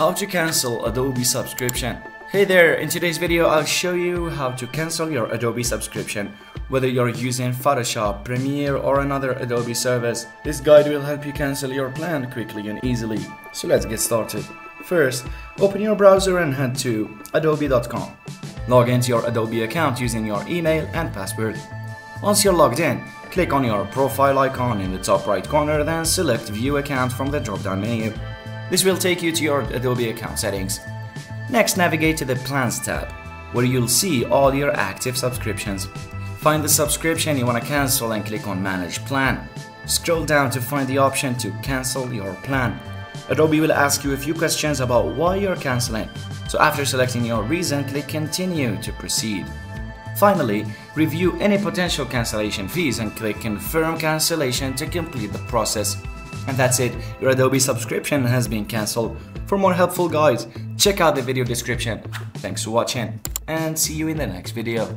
How to cancel Adobe subscription. Hey there, in today's video I'll show you how to cancel your Adobe subscription, whether you're using Photoshop, Premiere or another Adobe service. This guide will help you cancel your plan quickly and easily. So let's get started. First, open your browser and head to adobe.com. Log into your Adobe account using your email and password. Once you're logged in, click on your profile icon in the top right corner, then select View Account from the drop-down menu. This will take you to your Adobe account settings. Next, navigate to the Plans tab, where you'll see all your active subscriptions. Find the subscription you want to cancel and click on Manage Plan. Scroll down to find the option to cancel your plan. Adobe will ask you a few questions about why you're canceling, so after selecting your reason, click Continue to proceed. Finally, review any potential cancellation fees and click Confirm Cancellation to complete the process. And that's it, your Adobe subscription has been cancelled. For more helpful guides, check out the video description. Thanks for watching and see you in the next video.